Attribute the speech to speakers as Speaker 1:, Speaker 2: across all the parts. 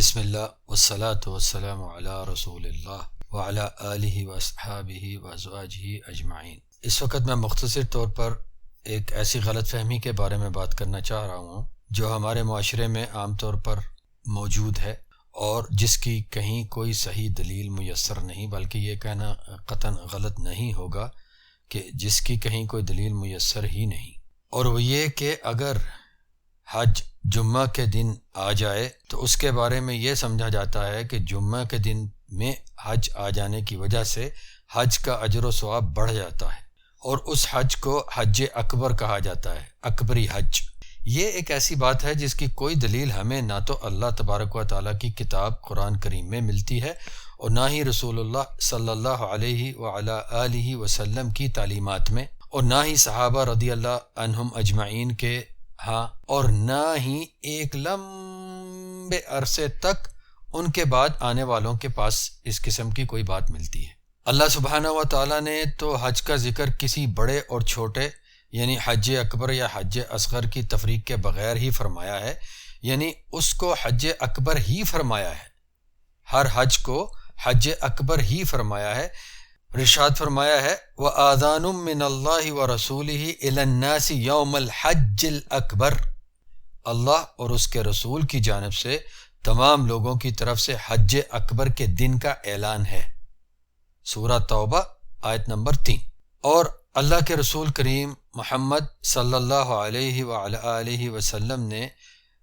Speaker 1: بسم اللہ والصلاة والسلام علی رسول اللہ وعلی آلہ واصحابہ وازواجہ اجمعین۔ اس وقت میں مختصر طور پر ایک ایسی غلط فہمی کے بارے میں بات کرنا چاہ رہا ہوں جو ہمارے معاشرے میں عام طور پر موجود ہے اور جس کی کہیں کوئی صحیح دلیل میسر نہیں، بلکہ یہ کہنا قطعاً غلط نہیں ہوگا کہ جس کی کہیں کوئی دلیل میسر ہی نہیں، اور وہ یہ کہ اگر حج جمعہ کے دن آ جائے تو اس کے بارے میں یہ سمجھا جاتا ہے کہ جمعہ کے دن میں حج آ جانے کی وجہ سے حج کا اجر و ثواب بڑھ جاتا ہے، اور اس حج کو حج اکبر کہا جاتا ہے، اکبری حج۔ یہ ایک ایسی بات ہے جس کی کوئی دلیل ہمیں نہ تو اللہ تبارک و تعالیٰ کی کتاب قرآن کریم میں ملتی ہے اور نہ ہی رسول اللہ صلی اللہ علیہ وعلی آلہ وسلم کی تعلیمات میں، اور نہ ہی صحابہ رضی اللہ عنہم اجمعین کے ہاں، اور نہ ہی ایک لمبے عرصے تک ان کے بعد آنے والوں کے پاس اس قسم کی کوئی بات ملتی ہے۔ اللہ سبحانہ و تعالیٰ نے تو حج کا ذکر کسی بڑے اور چھوٹے یعنی حج اکبر یا حج اصغر کی تفریق کے بغیر ہی فرمایا ہے، یعنی اس کو حج اکبر ہی فرمایا ہے، ہر حج کو حج اکبر ہی فرمایا ہے۔ ارشاد فرمایا ہے وَآذَانٌ مِّنَ اللَّهِ وَرَسُولِهِ إِلَى النَّاسِ يَوْمَ الْحَجِّ الْأَكْبَرِ، اللہ اور اس کے رسول کی جانب سے تمام لوگوں کی طرف سے حج اکبر کے دن کا اعلان ہے، سورہ توبہ آیت نمبر 3۔ اور اللہ کے رسول کریم محمد صلی اللہ علیہ وعلی آلہ وسلم نے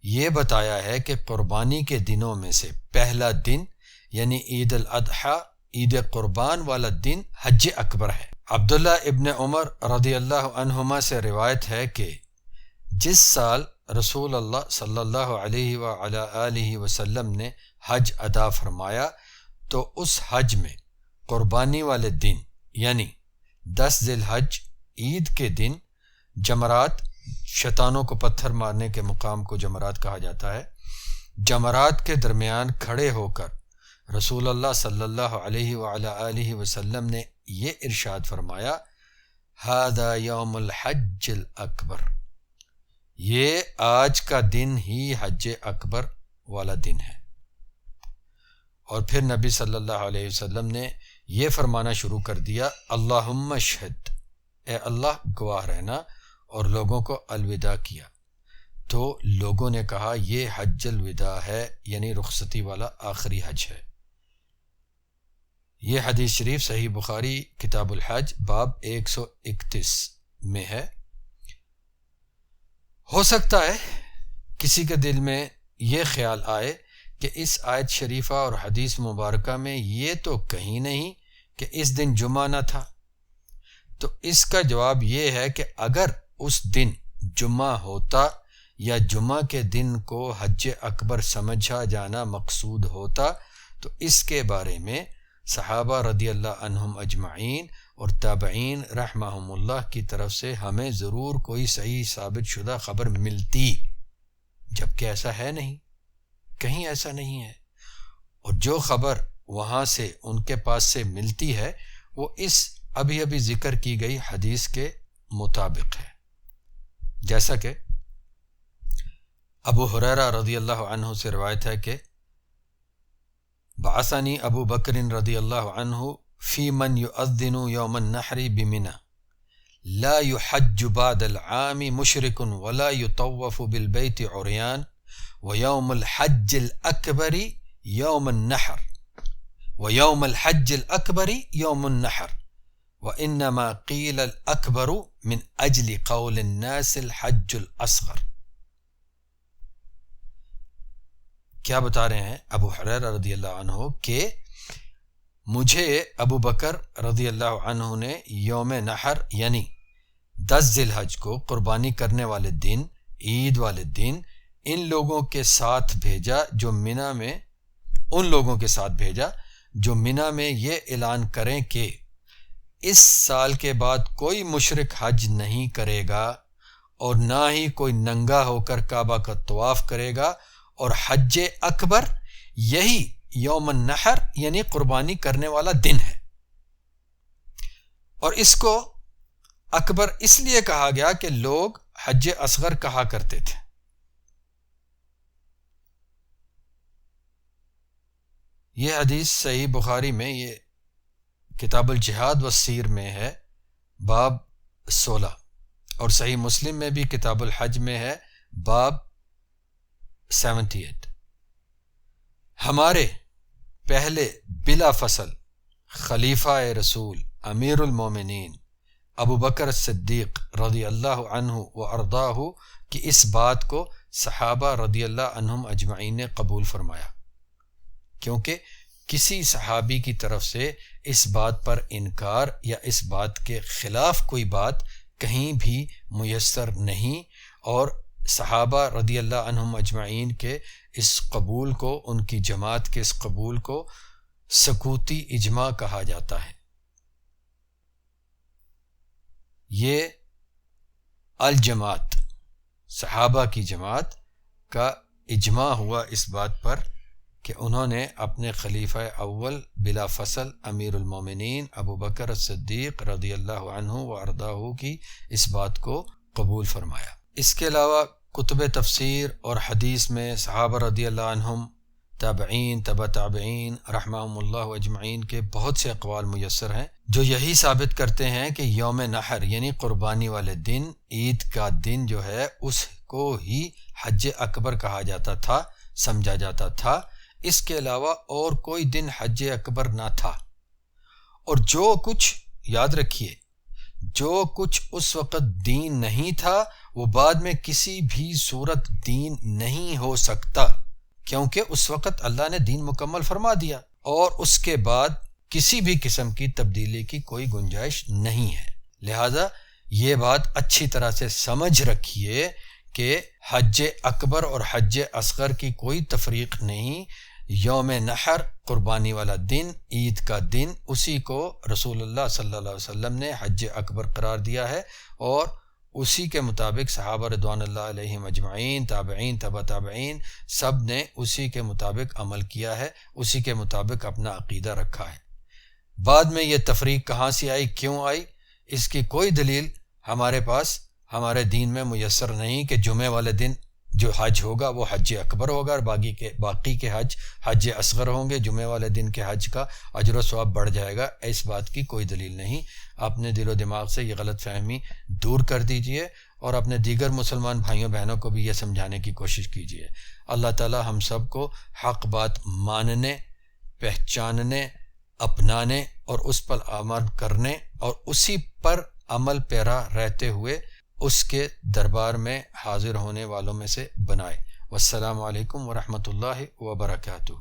Speaker 1: یہ بتایا ہے کہ قربانی کے دنوں میں سے پہلا دن یعنی عید الاضحیٰ، عید قربان والا دن حج اکبر ہے۔ عبداللہ ابن عمر رضی اللہ عنہما سے روایت ہے کہ جس سال رسول اللہ صلی اللہ علیہ وعلی آلہ وسلم نے حج ادا فرمایا تو اس حج میں قربانی والے دن یعنی 10 ذی الحج عید کے دن جمرات، شیطانوں کو پتھر مارنے کے مقام کو جمرات کہا جاتا ہے، جمرات کے درمیان کھڑے ہو کر رسول اللہ صلی اللہ علیہ وعلی آلہ وسلم نے یہ ارشاد فرمایا ھذا یوم الحج الاکبر، یہ آج کا دن ہی حج اکبر والا دن ہے۔ اور پھر نبی صلی اللہ علیہ وسلم نے یہ فرمانا شروع کر دیا اللہم اشہد، اے اللہ گواہ رہنا، اور لوگوں کو الوداع کیا تو لوگوں نے کہا یہ حج الوداع ہے، یعنی رخصتی والا آخری حج ہے۔ یہ حدیث شریف صحیح بخاری کتاب الحج باب 131 میں ہے۔ ہو سکتا ہے کسی کے دل میں یہ خیال آئے کہ اس آیت شریفہ اور حدیث مبارکہ میں یہ تو کہیں نہیں کہ اس دن جمعہ نہ تھا، تو اس کا جواب یہ ہے کہ اگر اس دن جمعہ ہوتا یا جمعہ کے دن کو حج اکبر سمجھا جانا مقصود ہوتا تو اس کے بارے میں صحابہ رضی اللہ عنہم اجمعین اور تابعین رحمہم اللہ کی طرف سے ہمیں ضرور کوئی صحیح ثابت شدہ خبر ملتی، جبکہ ایسا ہے نہیں، کہیں ایسا نہیں ہے، اور جو خبر وہاں سے ان کے پاس سے ملتی ہے وہ اس ابھی ابھی ذکر کی گئی حدیث کے مطابق ہے، جیسا کہ ابو ہریرہ رضی اللہ عنہ سے روایت ہے کہ بعثنی ابو بکر رضی اللہ عنہ فی من یؤذن یوم النحر بمنی لا یحج بعد العام مشرک ولا یطوف بالبیت عریان ویوم الحج الاکبر یوم النحر ویوم الحج الاکبر یوم النحر وانما قیل الاکبر من اجل قول الناس الحج الاصغر۔ کیا بتا رہے ہیں ابو ہریرہ رضی اللہ عنہ کہ مجھے ابو بکر رضی اللہ عنہ نے یوم نحر یعنی 10 ذی الحج کو قربانی کرنے والے دن، عید والے دن ان لوگوں کے ساتھ بھیجا جو منی میں یہ اعلان کریں کہ اس سال کے بعد کوئی مشرک حج نہیں کرے گا اور نہ ہی کوئی ننگا ہو کر کعبہ کا طواف کرے گا، اور حج اکبر یہی یوم النحر یعنی قربانی کرنے والا دن ہے۔ اور اس کو اکبر اس لیے کہا گیا کہ لوگ حج اصغر کہا کرتے تھے۔ یہ حدیث صحیح بخاری میں، یہ کتاب الجہاد والسیر میں ہے، باب 16، اور صحیح مسلم میں بھی کتاب الحج میں ہے، باب 78۔ ہمارے پہلے بلا فصل خلیفہ رسول امیر المومنین ابو بکر صدیق رضی اللہ عنہ و ارضاہ کی اس بات کو صحابہ رضی اللہ عنہم اجمعین نے قبول فرمایا، کیونکہ کسی صحابی کی طرف سے اس بات پر انکار یا اس بات کے خلاف کوئی بات کہیں بھی میسر نہیں، اور صحابہ رضی اللہ عنہم اجمعین کے اس قبول کو، ان کی جماعت کے اس قبول کو سکوتی اجماع کہا جاتا ہے۔ یہ الجماعت، صحابہ کی جماعت کا اجماع ہوا اس بات پر کہ انہوں نے اپنے خلیفہ اول بلا فصل امیر المومنین ابو بکر صدیق رضی اللہ عنہ و ارضاہ کی اس بات کو قبول فرمایا۔ اس کے علاوہ کتب تفسیر اور حدیث میں صحابہ رضی اللہ عنہم، تابعین، تبع تابعین رحمہم اللہ اجمعین کے بہت سے اقوال میسر ہیں جو یہی ثابت کرتے ہیں کہ یوم نحر یعنی قربانی والے دن، عید کا دن جو ہے، اس کو ہی حج اکبر کہا جاتا تھا، سمجھا جاتا تھا۔ اس کے علاوہ اور کوئی دن حج اکبر نہ تھا، اور جو کچھ، یاد رکھیے، جو کچھ اس وقت دین نہیں تھا وہ بعد میں کسی بھی صورت دین نہیں ہو سکتا، کیونکہ اس وقت اللہ نے دین مکمل فرما دیا، اور اس کے بعد کسی بھی قسم کی تبدیلی کی کوئی گنجائش نہیں ہے۔ لہذا یہ بات اچھی طرح سے سمجھ رکھیے کہ حج اکبر اور حج اصغر کی کوئی تفریق نہیں۔ یوم نحر قربانی والا دن، عید کا دن، اسی کو رسول اللہ صلی اللہ علیہ وسلم نے حج اکبر قرار دیا ہے، اور اسی کے مطابق صحابہ رضوان اللہ علیہم اجمعین، تابعین، تبع تابعین، سب نے اسی کے مطابق عمل کیا ہے، اسی کے مطابق اپنا عقیدہ رکھا ہے۔ بعد میں یہ تفریق کہاں سے آئی، کیوں آئی، اس کی کوئی دلیل ہمارے پاس، ہمارے دین میں میسر نہیں کہ جمعے والے دن جو حج ہوگا وہ حج اکبر ہوگا اور باقی کے حج اصغر ہوں گے، جمعے والے دن کے حج کا اجر و ثواب بڑھ جائے گا۔ اس بات کی کوئی دلیل نہیں۔ اپنے دل و دماغ سے یہ غلط فہمی دور کر دیجئے، اور اپنے دیگر مسلمان بھائیوں بہنوں کو بھی یہ سمجھانے کی کوشش کیجئے۔ اللہ تعالی ہم سب کو حق بات ماننے، پہچاننے، اپنانے اور اس پر عمل کرنے اور اسی پر عمل پیرا رہتے ہوئے اس کے دربار میں حاضر ہونے والوں میں سے بنائے۔ والسلام علیکم ورحمۃ اللہ وبرکاتہ۔